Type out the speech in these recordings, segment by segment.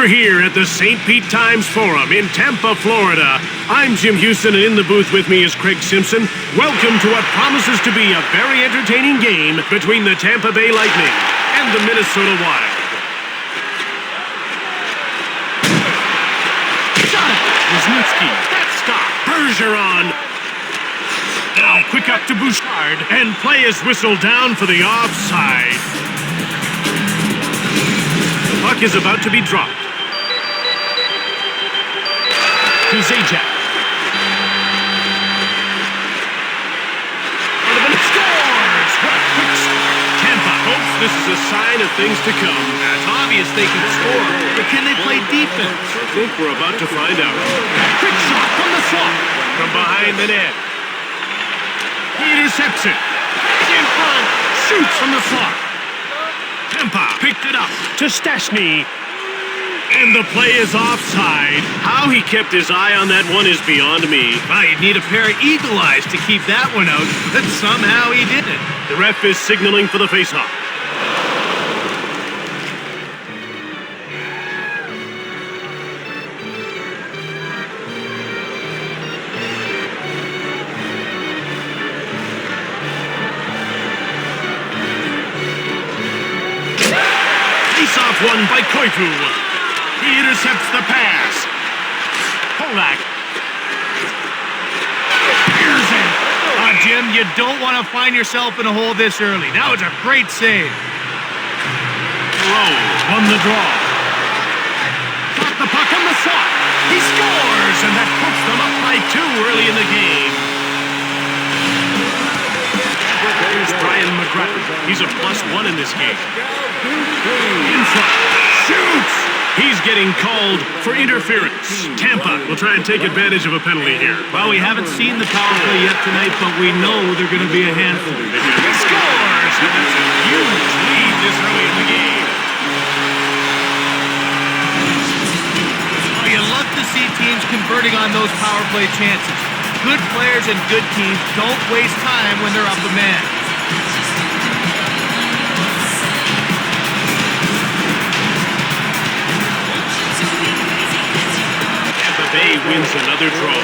here at the St. Pete Times Forum in Tampa, Florida. I'm Jim Houston, and in the booth with me is Craig Simpson. Welcome to what promises to be a very entertaining game between the Tampa Bay Lightning and the Minnesota Wild. Shot it! Wisniewski, that stop. Bergeron. Now quick up to Bouchard, and play is whistled down for the offside. The puck is about to be dropped. To Zajac. Scores! What a quick Tampa hopes this is a sign of things to come. It's obvious they can score, but can they play defense? I think we're about to find out. Quick shot from the slot. From behind the net. He intercepts it. In front. Shoots from the slot. Tampa picked it up to Stastny. And the play is offside. How he kept his eye on that one is beyond me. Well, you'd need a pair of eagle eyes to keep that one out, but somehow he did it. The ref is signaling for the faceoff. Face-off won by Koivu. He intercepts the pass. Polak. Pearson. Jim, you don't want to find yourself in a hole this early. That was a great save. Rowe won the draw. Got the puck on the slot. He scores, and that puts them up by 2 early in the game. Here's Brian McGrattan. He's a +1 in this game. In front. Shoots! He's getting called for interference. Tampa will try and take advantage of a penalty here. Well, we haven't seen the power play yet tonight, but we know they're going to be a handful. He scores! And that's a huge lead this early in the game. Oh, you love to see teams converting on those power play chances. Good players and good teams don't waste time when they're up a man. Bay wins another draw.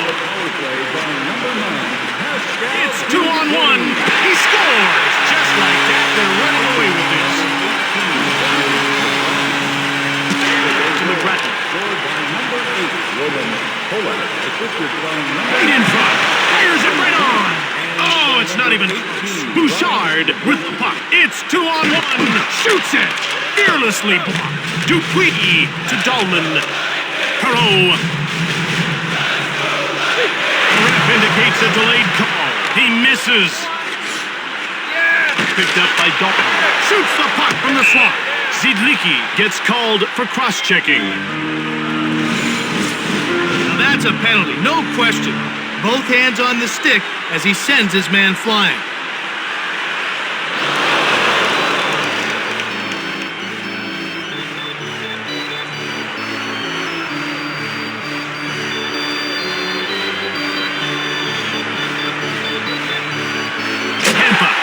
It's 2-on-1. He scores! Just like that, they're running away with this. To McGrattan. Right in front. Fires it right on. Oh, it's not even close. Bouchard with the puck. It's 2-on-1. Shoots it. Fearlessly blocked. Dupuis to Dahlman. Perreault. Indicates a delayed call. He misses. Picked up by Dalton. Shoots the puck from the slot. Zidlicki gets called for cross-checking. Now that's a penalty, no question. Both hands on the stick as he sends his man flying.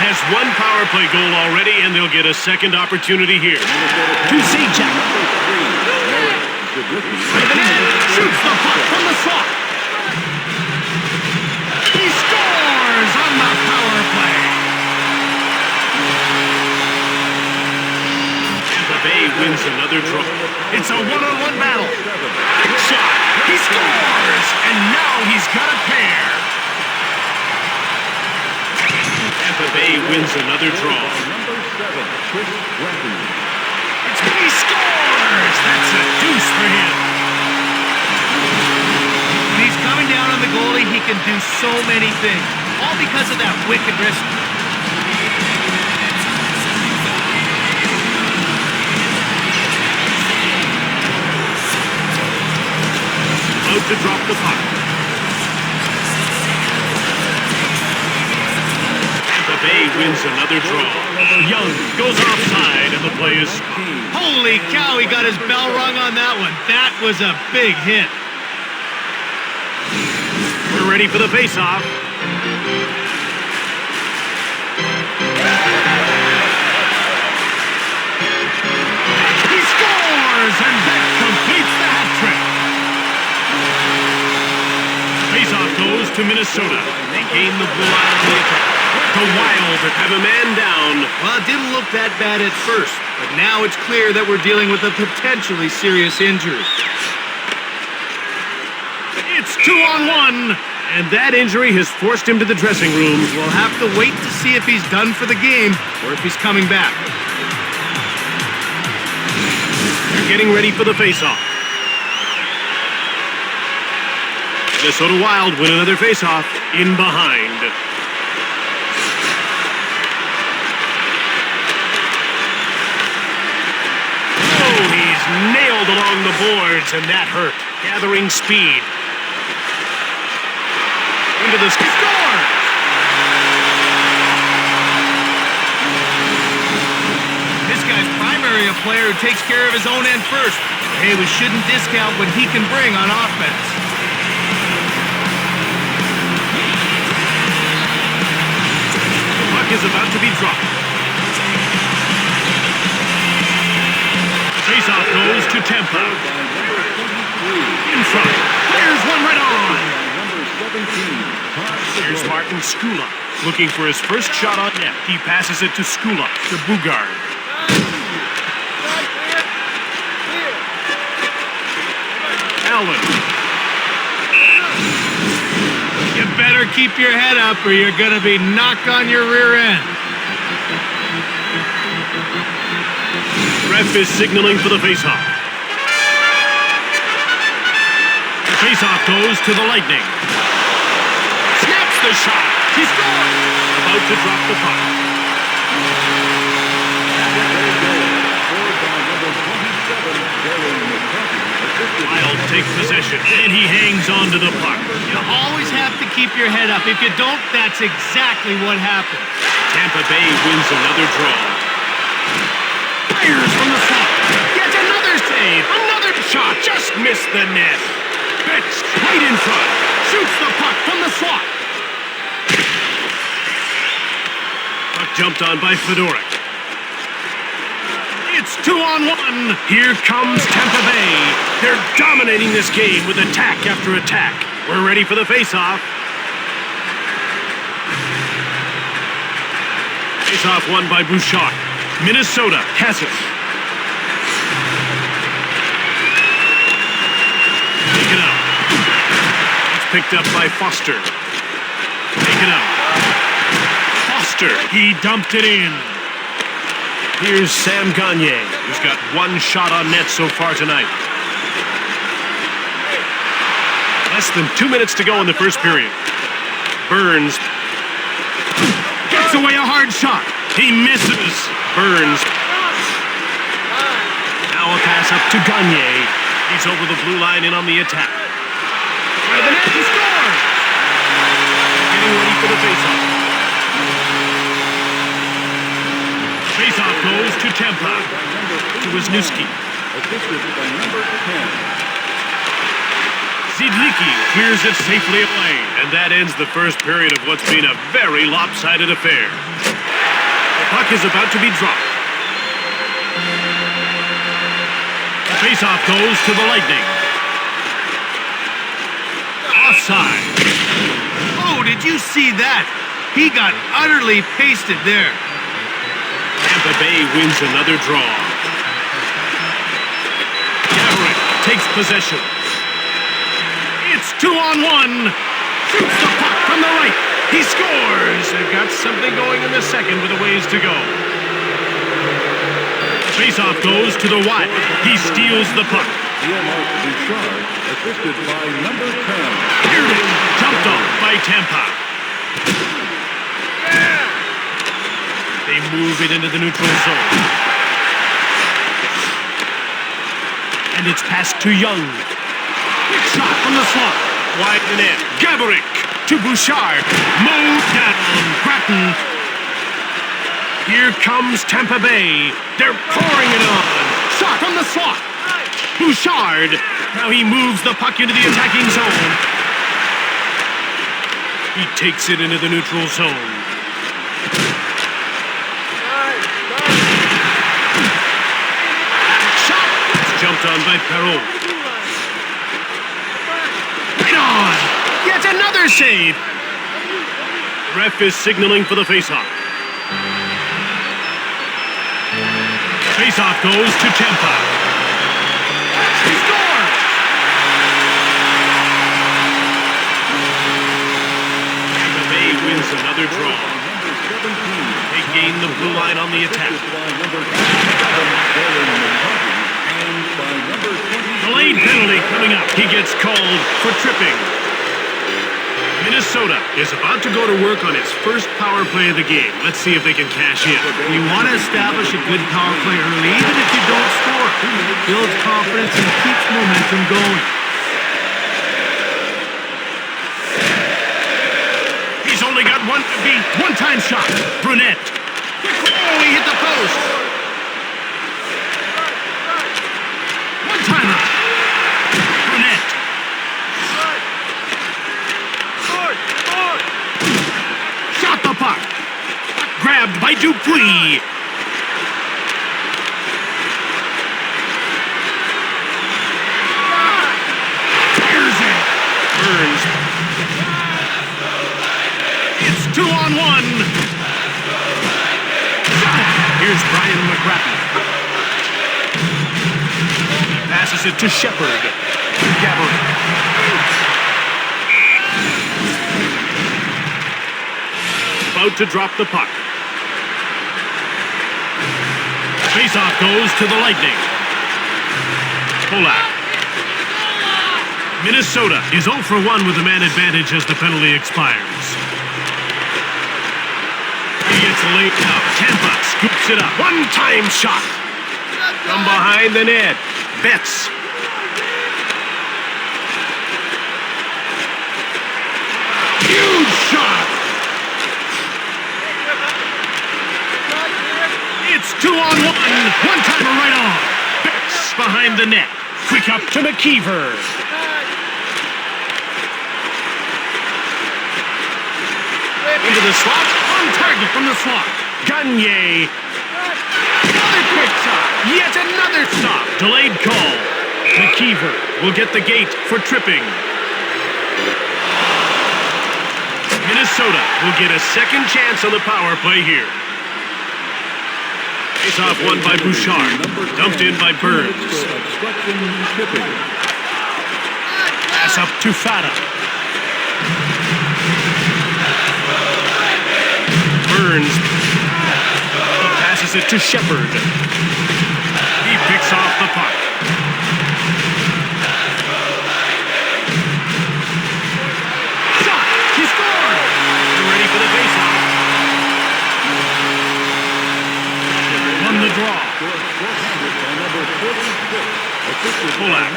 Has one power play goal already, and they'll get a second opportunity here. To Zajac. Shoots the puck from the slot. He scores on the power play. Tampa Bay wins another draw. It's a one-on-one battle. Big shot. He scores, and now he's got a pair. Tampa Bay wins another draw. He scores! That's a deuce for him. When he's coming down on the goalie, he can do so many things. All because of that wicked wrist. Out to drop the puck. Bay wins another draw. Young goes offside, and the play is stopped. Holy cow, he got his bell rung on that one. That was a big hit. We're ready for the faceoff. He scores, and that completes to Minnesota. They gain the blue line on the attack. The Wild have a man down. Well, it didn't look that bad at first, but now it's clear that we're dealing with a potentially serious injury. It's 2-on-1, and that injury has forced him to the dressing room. We'll have to wait to see if he's done for the game or if he's coming back. They're getting ready for the faceoff. Minnesota Wild win another faceoff in behind. Oh, he's nailed along the boards, and that hurt. Gathering speed. Into the score! This guy's primary a player who takes care of his own end first. Hey, we shouldn't discount what he can bring on offense. The puck is about to be dropped. Faceoff goes to Tampa. In front. There's one right on. Here's Martin Skula looking for his first shot on net. He passes it to Skula, to Bugard. Allen. You better keep your head up or you're going to be knocked on your rear end. Ref is signaling for the faceoff. The faceoff goes to the Lightning. Snaps the shot. He scores. About to drop the puck. Wild take possession, and he hangs on to the puck. You always have to keep your head up. If you don't, that's exactly what happens. Tampa Bay wins another draw. Fires from the slot. Yet another save. Another shot. Just missed the net. Betts right in front. Shoots the puck from the slot. Puck jumped on by Fedoruk. It's 2-on-1. Here comes Tampa Bay. They're dominating this game with attack after attack. We're ready for the faceoff. Faceoff won by Bouchard. Minnesota has it. Taken out. It's picked up by Foster. Taken out. Foster. He dumped it in. Here's Sam Gagner, who's got one shot on net so far tonight. Less than 2 minutes to go in the first period. Burns gets away a hard shot. He misses. Burns. Now a pass up to Gagner. He's over the blue line and on the attack. Right of the net, he scores! Getting ready for the faceoff. Faceoff goes to Tampa. To Wisniewski. Zidlicki clears it safely away. And that ends the first period of what's been a very lopsided affair. The puck is about to be dropped. The faceoff goes to the Lightning. Offside. Oh, did you see that? He got utterly pasted there. Tampa Bay wins another draw. Gaborik takes possession. It's 2-on-1. Shoots the puck from the right. He scores. They've got something going in the second with a ways to go. Faceoff goes to the Wild. He steals the puck. Bouchard, assisted by number 10. Pearson jumped off by Tampa. They move it into the neutral zone. And it's passed to Young. Quick shot from the slot. Wide the net. Gaborik to Bouchard. Moved down. Gratton. Here comes Tampa Bay. They're pouring it on. Shot from the slot. Bouchard. Now he moves the puck into the attacking zone. He takes it into the neutral zone. Shot. It's jumped on by Perreault. Right on. Yet That's another save. Ref is signaling for the faceoff. Faceoff goes to Tampa. He scores! Tampa Bay wins another draw. They gain the blue line on the attack. Delayed penalty coming up. He gets called for tripping. Minnesota is about to go to work on its first power play of the game. Let's see if they can cash in. You want to establish a good power play early, even if you don't score. Builds confidence and keeps momentum going. He's only got one to beat. One-time shot. Brunette. Oh, he hit the post. One-timer. Brunette. Shot the puck. Grabbed by Dupuis. Here's it. Burns. It's 2-on-1. Here's Brian McGrattan. Passes it to Shepard. Gabbard. About to drop the puck. Faceoff goes to the Lightning. Polak. Minnesota is 0 for 1 with the man advantage as the penalty expires. He gets laid out. Tampa scoops it up. One-time shot. From behind the net. Betts. Huge shot. It's 2-on-1. One-timer right on. Betts behind the net. Quick up to McKeever. Into the slot. On target from the slot. Gagne. Another quick shot. Yet another stop. Delayed call. McKeever will get the gate for tripping. Minnesota will get a second chance on the power play here. Face-off won by Bouchard. Dumped in by Burns. Pass up to Fata. Burns passes it to Shepard. He picks off the puck. Shot! He scored! They're ready for the faceoff. Won the draw. Polak.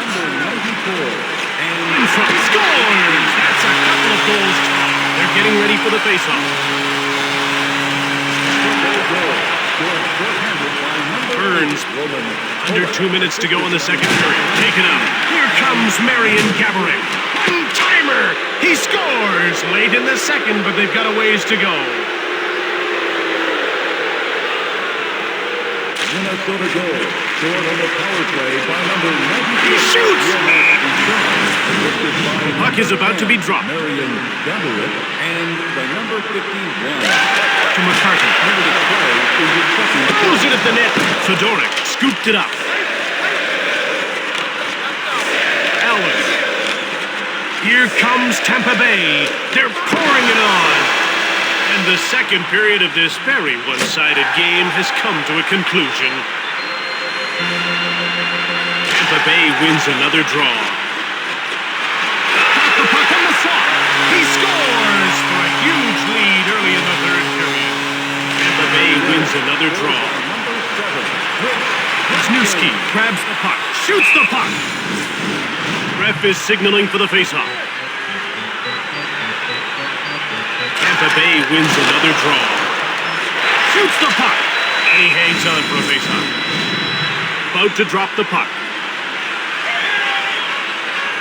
In front. Scores! That's a couple of goals. They're getting ready for the faceoff. Burns. Under 2 minutes to go in the second period. Taken out. Here comes Marion Gaborik. One-timer. He scores late in the second, but they've got a ways to go. Minnesota goal. Scored on the power play by number 90. He shoots! The puck is about to be dropped. Marion Gaborik and the number 51. To McCarthy. Throws it at the net. Fedoruk scooped it up. Allen. Here comes Tampa Bay. They're pouring it on. And the second period of this very one-sided game has come to a conclusion. Tampa Bay wins another draw. Got the puck on the slot. He scores for a huge lead early in the third period. Tampa Bay wins another draw. Wisniewski grabs the puck, shoots the puck. Ref is signaling for the faceoff. Tampa Bay wins another draw. Shoots the puck, and he hangs on for a faceoff. About to drop the puck.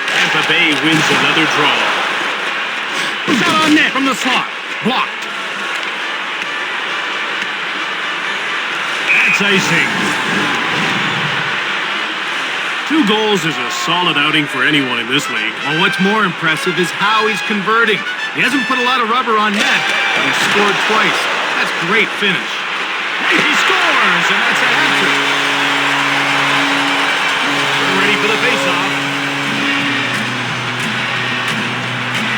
Tampa Bay wins another draw. Shot on net from the slot. Blocked. That's icing. To 2 goals is a solid outing for anyone in this league. Well, what's more impressive is how he's converting. He hasn't put a lot of rubber on net, but he's scored twice. That's great finish. He scores, and that's a hat trick. We're ready for the faceoff.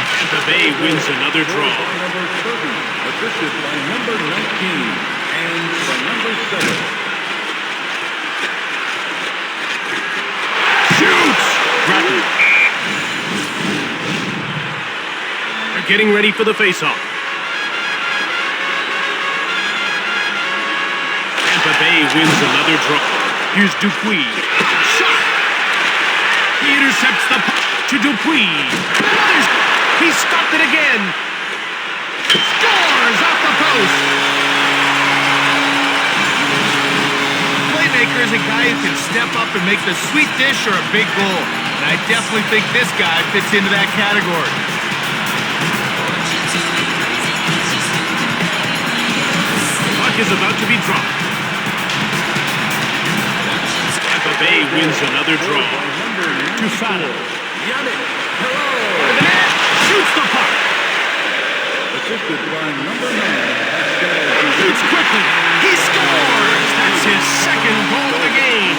Tampa Bay wins another draw. Number 30, assisted by number 19 and by number 7. Shoots! Grattan. They're getting ready for the faceoff. Tampa Bay wins another draw. Here's Dupuis. Shot! He intercepts the puck to Dupuis. He stopped it again. Scores off the post. Playmaker is a guy who can step up and make the sweet dish or a big goal. And I definitely think this guy fits into that category. The puck is about to be dropped. Tampa Bay wins another draw. To Fata. Shoots the puck. Assisted by number 9. Shoots quickly. He scores. That's his second goal of the game.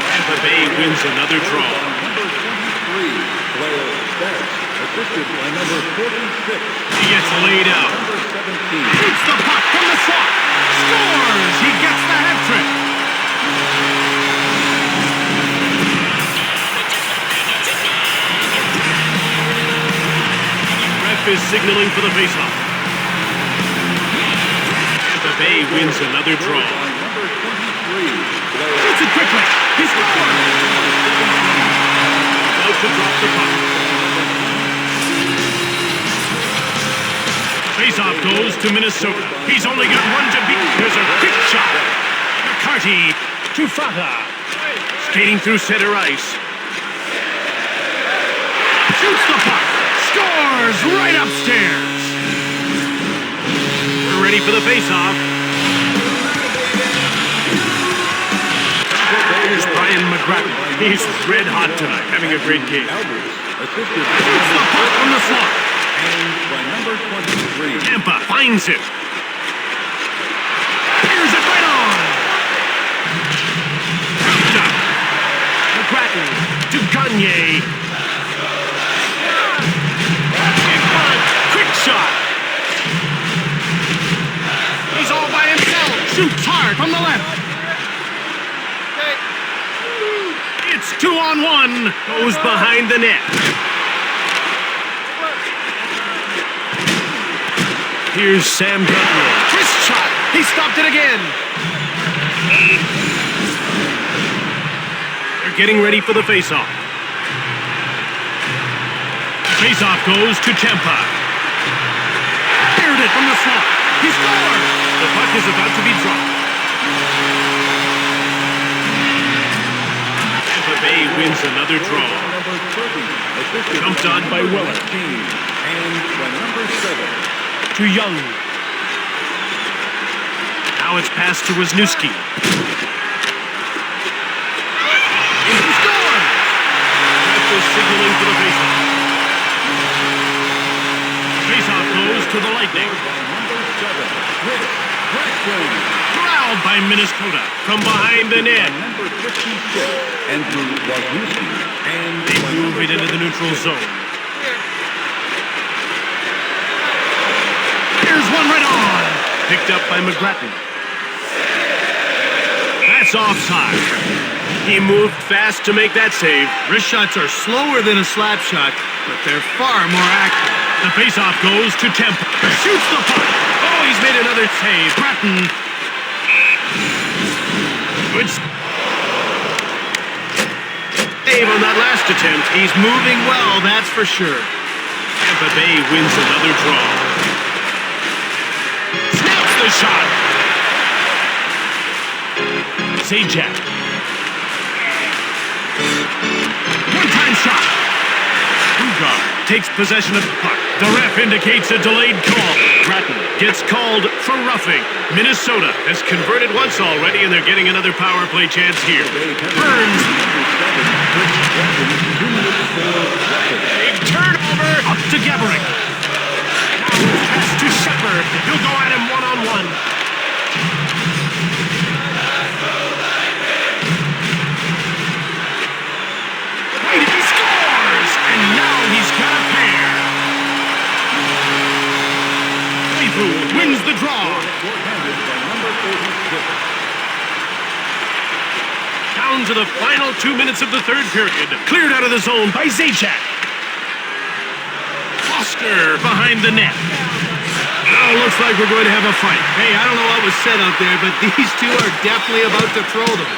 Tampa Bay wins another draw. Number 23, Blair Stats, assisted by number 46. He gets laid out. Number 17. Shoots the puck from the slot. Scores. He gets the hat trick. Is signaling for the faceoff. Tampa Bay wins another draw. Number 23, Shoots it quickly. He scores. About to drop the puck. Faceoff goes to Minnesota. He's only got one to beat. There's a quick shot. McCarty to Fata. Skating through center ice. Shoots the puck. Scores right upstairs. We're ready for the faceoff. Here's Brian McGrattan. He's red hot tonight, having a great game. Shoots the puck from the slot. and by number 23. Tampa finds it. Here's it right on. McGrattan to Gagne. Quick shot. He's all by himself. Shoots hard from the left. It's 2-on-1. Goes behind the net. Here's Sam Gagne. Wrist shot. He stopped it again. They're getting ready for the faceoff. Faceoff goes to Tampa. Cleared it from the slot. He scored. The puck is about to be dropped. Tampa Bay wins another draw. Number 30. Jumped on by Weller. And by number 7. To Young. Now it's passed to Wisniewski. And he scores! Ref is signaling for the faceoff. Faceoff goes to the Lightning. Number 7. Brett Corralled by Minnesota from behind the net. Number 56. Andrew Wisniewski. And They move it into the neutral zone. Here's one right on. Picked up by McGrattan. That's offside. He moved fast to make that save. Wrist shots are slower than a slap shot, but they're far more accurate. The faceoff goes to Tampa. Shoots the puck. Oh, he's made another save. Grattan. Good save on that last attempt. He's moving well, that's for sure. Tampa Bay wins another draw. Snaps the shot. Zajac. One-time shot. Ugar takes possession of the puck. The ref indicates a delayed call. Grattan gets called for roughing. Minnesota has converted once already, and they're getting another power play chance here. Burns. Big turnover. Up to Gaborik. Pass to Shepard. He'll go at him one-on-one. He scores! And now he's got a pair. Wins the draw. Down to the final 2 minutes of the third period. Cleared out of the zone by Zajac. Foster behind the net. Now looks like we're going to have a fight. Hey, I don't know what was said out there, but these two are definitely about to throw them.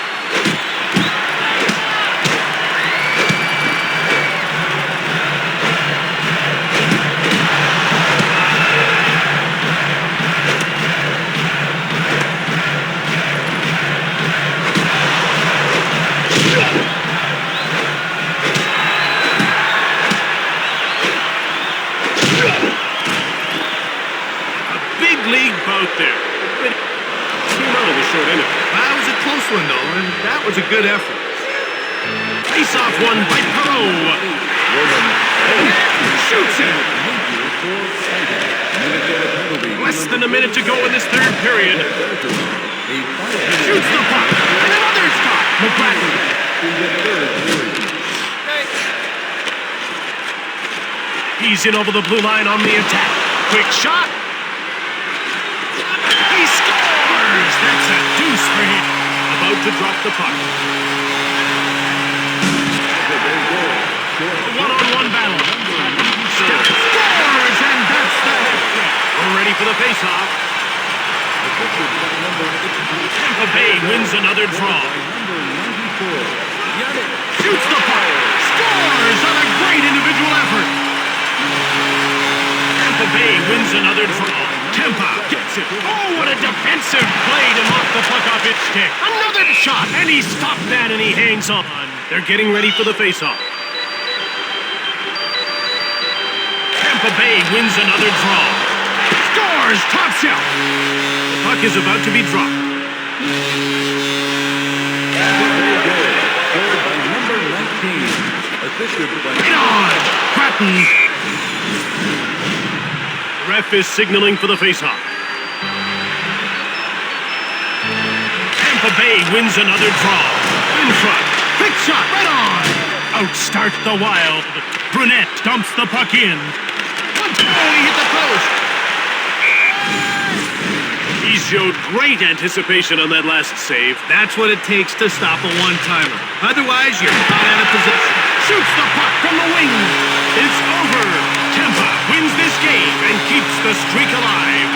League bout there. Came out of the short end. That was a close one, though, and that was a good effort. Face-off one by Perot. Shoots it. Less than a minute to go in this third period. Shoots the puck. And another shot. McGrattan. He's in over the blue line on the attack. Quick shot. He scores! That's a deuce for him. About to drop the puck. A one-on-one battle. Scores! And that's the hit. We're ready for the face-off. Tampa Bay wins another draw. Shoots the puck. Scores on a great individual effort. Tampa Bay wins another draw. Tampa gets it. Oh, what a defensive play to knock the puck off its stick. Another shot, and he stopped that, and he hangs on. They're getting ready for the face-off. Tampa Bay wins another draw. Scores, top shelf. The puck is about to be dropped. Scored by number 19. Assisted by... Right on! Grattan. Ref is signaling for the face-off. Tampa Bay wins another draw. In front. Quick shot, right on. Outstart the Wild. Brunette dumps the puck in. Oh, he hit the post. He showed great anticipation on that last save. That's what it takes to stop a one-timer. Otherwise, you're not out of position. Shoots the puck from the wing. It's over. Tampa wins this game and keeps the streak alive.